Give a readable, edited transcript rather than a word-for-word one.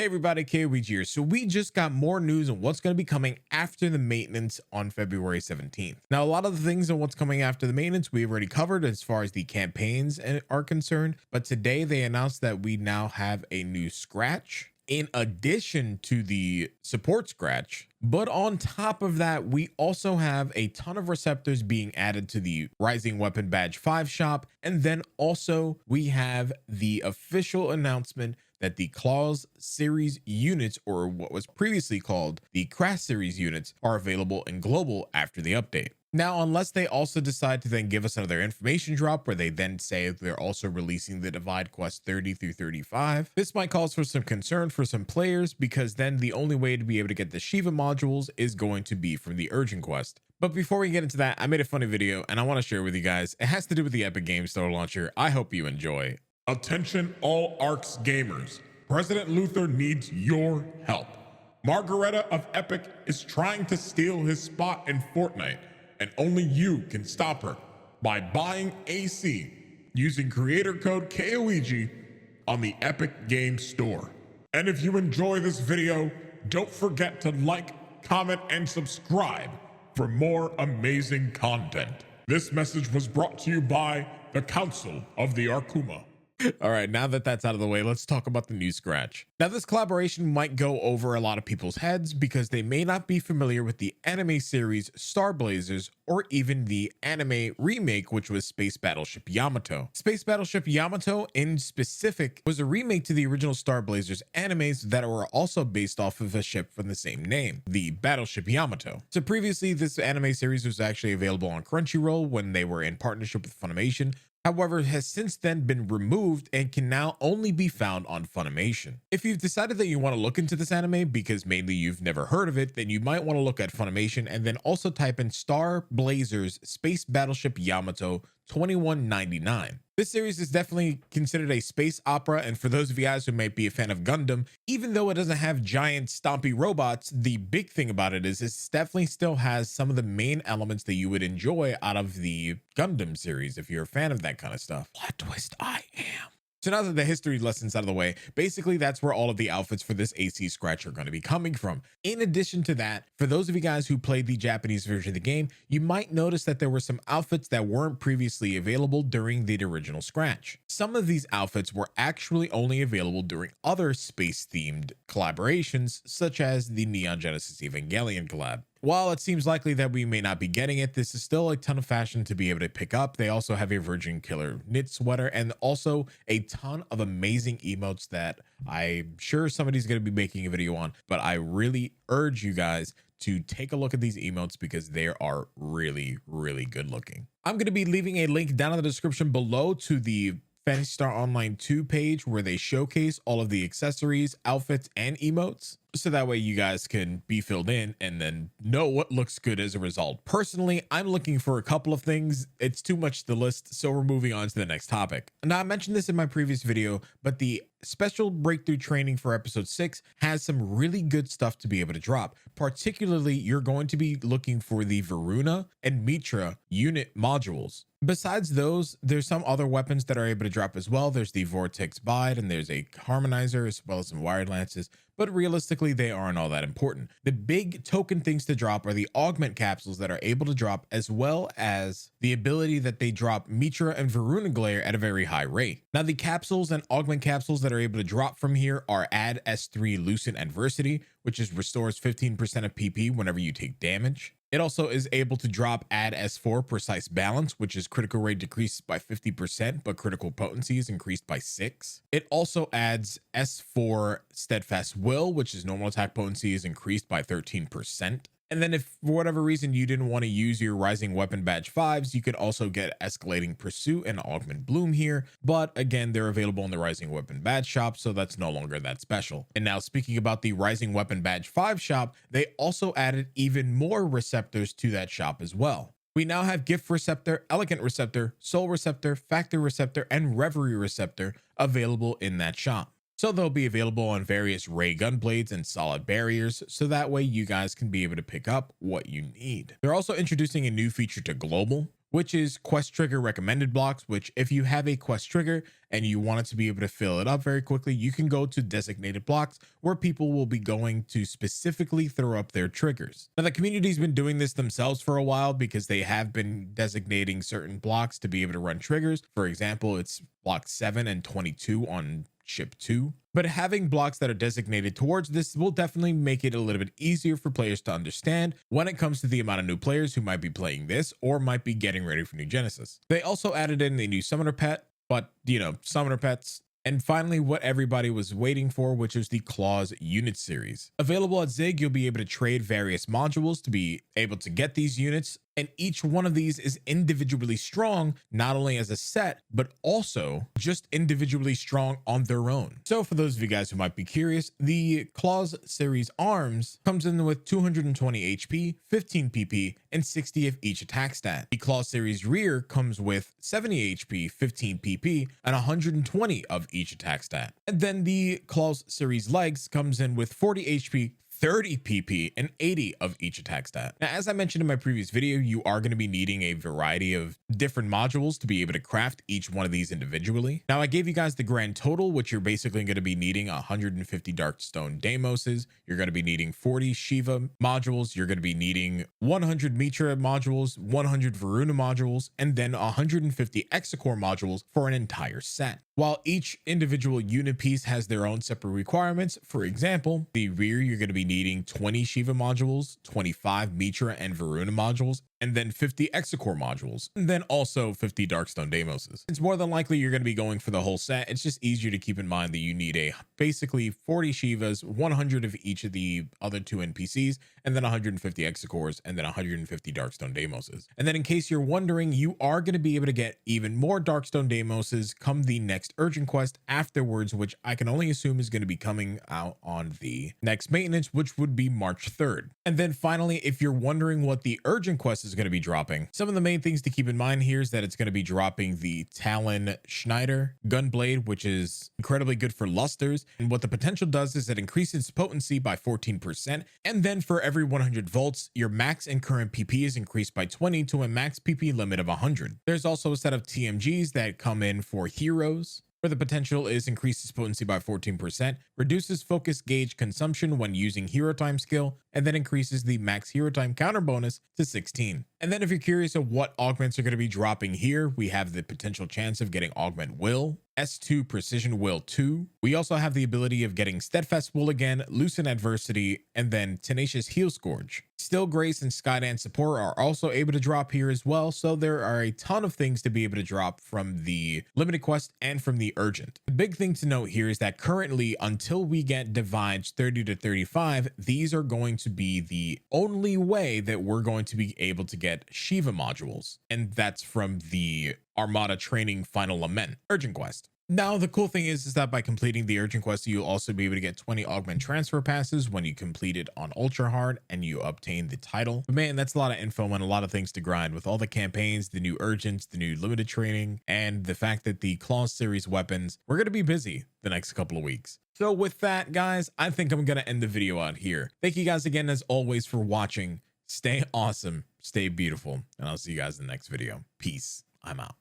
Hey everybody, Kaoiji here. So we just got more news on what's going to be coming after the maintenance on February 17th. Now, a lot of the things on what's coming after the maintenance we've already covered as far as the campaigns are concerned, but today they announced that we now have a new scratch in addition to the support scratch. But on top of that, we also have a ton of receptors being added to the Rising Weapon Badge 5 shop. And then also we have the official announcement that the Klauz series units, or what was previously called the Crash series units, are available in global after the update. Now, unless they also decide to then give us another information drop where they then say they're also releasing the Divide Quest 30 through 35, this might cause for some concern for some players, because then the only way to be able to get the Shiva modules is going to be from the Urgent Quest. But before we get into that, I made a funny video and I want to share with you guys. It has to do with the Epic Games Store launcher. I hope you enjoy. Attention all ARX gamers. President Luther needs your help. Margareta of Epic is trying to steal his spot in Fortnite, and only you can stop her by buying AC using creator code Kaoiji on the Epic Games Store. And if you enjoy this video, don't forget to like, comment, and subscribe for more amazing content. This message was brought to you by the Council of the Arkuma. All right, now that that's out of the way, let's talk about the new scratch. Now, this collaboration might go over a lot of people's heads because they may not be familiar with the anime series Star Blazers, or even the anime remake, which was Space Battleship Yamato. Space Battleship Yamato in specific was a remake to the original Star Blazers animes that were also based off of a ship from the same name, the Battleship Yamato. So previously, this anime series was actually available on Crunchyroll when they were in partnership with Funimation. However, has since then been removed and can now only be found on Funimation. If you've decided that you want to look into this anime because mainly you've never heard of it, then you might want to look at Funimation and then also type in Star Blazers Space Battleship Yamato 2199. This series is definitely considered a space opera, and for those of you guys who might be a fan of Gundam, even though it doesn't have giant stompy robots, the big thing about it is it definitely still has some of the main elements that you would enjoy out of the Gundam series if you're a fan of that kind of stuff. Plot twist, I am. So now that the history lessons out of the way, basically that's where all of the outfits for this AC scratch are going to be coming from. In addition to that, for those of you guys who played the Japanese version of the game, you might notice that there were some outfits that weren't previously available during the original scratch. Some of these outfits were actually only available during other space-themed collaborations, such as the Neon Genesis Evangelion collab. While it seems likely that we may not be getting it, this is still a ton of fashion to be able to pick up. They also have a Virgin Killer knit sweater and also a ton of amazing emotes that I'm sure somebody's going to be making a video on, but I really urge you guys to take a look at these emotes because they are really, really good looking. I'm going to be leaving a link down in the description below to the Phantasy Star Online 2 page where they showcase all of the accessories, outfits, and emotes. So that way you guys can be filled in and then know what looks good as a result. Personally, I'm looking for a couple of things. It's too much to list, so we're moving on to the next topic. Now, I mentioned this in my previous video, but the special breakthrough training for episode 6 has some really good stuff to be able to drop. Particularly, you're going to be looking for the Varuna and Mitra unit modules. Besides those, there's some other weapons that are able to drop as well. There's the Vortex Bide and there's a Harmonizer as well as some Wired Lances, but realistically they aren't all that important. The big token things to drop are the Augment Capsules that are able to drop, as well as the ability that they drop Mitra and Varuna Glare at a very high rate. Now, the capsules and Augment Capsules that are able to drop from here are Add S3 Lucent Adversity, which restores 15% of PP whenever you take damage. It also is able to drop Add S4 Precise Balance, which is critical rate decreased by 50%, but critical potency is increased by 6. It also adds S4 Steadfast Will, which is normal attack potency is increased by 13%. And then if for whatever reason you didn't want to use your Rising Weapon Badge 5s, you could also get Escalating Pursuit and Augment Bloom here. But again, they're available in the Rising Weapon Badge shop, so that's no longer that special. And now speaking about the Rising Weapon Badge 5 shop, they also added even more receptors to that shop as well. We now have Gift Receptor, Elegant Receptor, Soul Receptor, Factor Receptor, and Reverie Receptor available in that shop. So they'll be available on various ray gun blades and solid barriers, so that way you guys can be able to pick up what you need. They're also introducing a new feature to Global, which is quest trigger recommended blocks, which if you have a quest trigger and you want it to be able to fill it up very quickly, you can go to designated blocks where people will be going to specifically throw up their triggers. Now, the community's been doing this themselves for a while because they have been designating certain blocks to be able to run triggers. For example, it's block 7 and 22 on ship 2. But having blocks that are designated towards this will definitely make it a little bit easier for players to understand when it comes to the amount of new players who might be playing this or might be getting ready for New Genesis. They also added in a new summoner pet, but summoner pets. And finally, what everybody was waiting for, which is the Klauz unit series. Available at Zig, you'll be able to trade various modules to be able to get these units. And each one of these is individually strong, not only as a set, but also just individually strong on their own. So for those of you guys who might be curious, the Klauz series arms comes in with 220 HP, 15 PP, and 60 of each attack stat. The Klauz series rear comes with 70 HP, 15 PP, and 120 of each attack stat. And then the Klauz series legs comes in with 40 HP, 30 PP, and 80 of each attack stat. Now, as I mentioned in my previous video, you are going to be needing a variety of different modules to be able to craft each one of these individually. Now, I gave you guys the grand total, which you're basically going to be needing 150 Darkstone Deimoses. You're going to be needing 40 Shiva modules. You're going to be needing 100 Mitra modules, 100 Varuna modules, and then 150 Exacore modules for an entire set. While each individual unit piece has their own separate requirements. For example, the rear, you're going to be needing 20 Shiva modules, 25 Mitra and Varuna modules, and then 50 Exacore modules, and then also 50 Darkstone Deimoses. It's more than likely you're going to be going for the whole set. It's just easier to keep in mind that you need basically 40 Shivas, 100 of each of the other 2 NPCs, and then 150 Exacores, and then 150 Darkstone Deimoses. And then in case you're wondering, you are going to be able to get even more Darkstone Deimoses come the next urgent quest afterwards, which I can only assume is going to be coming out on the next maintenance, which would be March 3rd. And then finally, if you're wondering what the urgent quest is going to be dropping, some of the main things to keep in mind here is that it's going to be dropping the Talon Schneider Gunblade, which is incredibly good for lusters. And what the potential does is it increases potency by 14%. And then for every 100 volts, your max and current PP is increased by 20 to a max PP limit of 100. There's also a set of TMGs that come in for heroes, where the potential is increases potency by 14%, reduces focus gauge consumption when using hero time skill, and then increases the max hero time counter bonus to 16. And then if you're curious of what augments are going to be dropping here, we have the potential chance of getting Augment Will, S2 Precision Will 2. We also have the ability of getting Steadfast Will again, Loosen Adversity, and then Tenacious Heal Scourge. Still Grace and Skydance Support are also able to drop here as well, so there are a ton of things to be able to drop from the limited quest and from the urgent. The big thing to note here is that currently, until we get Divides 30 to 35, these are going to be the only way that we're going to be able to get Shiva modules, and that's from the Armada Training Final Lament urgent quest. Now, the cool thing is that by completing the urgent quest, you'll also be able to get 20 augment transfer passes when you complete it on ultra hard and you obtain the title. But man, that's a lot of info and a lot of things to grind with all the campaigns, the new urgents, the new limited training, and the fact that the Klauz series weapons, we're going to be busy the next couple of weeks. So with that, guys, I think I'm going to end the video out here. Thank you guys again, as always, for watching. Stay awesome, stay beautiful, and I'll see you guys in the next video. Peace. I'm out.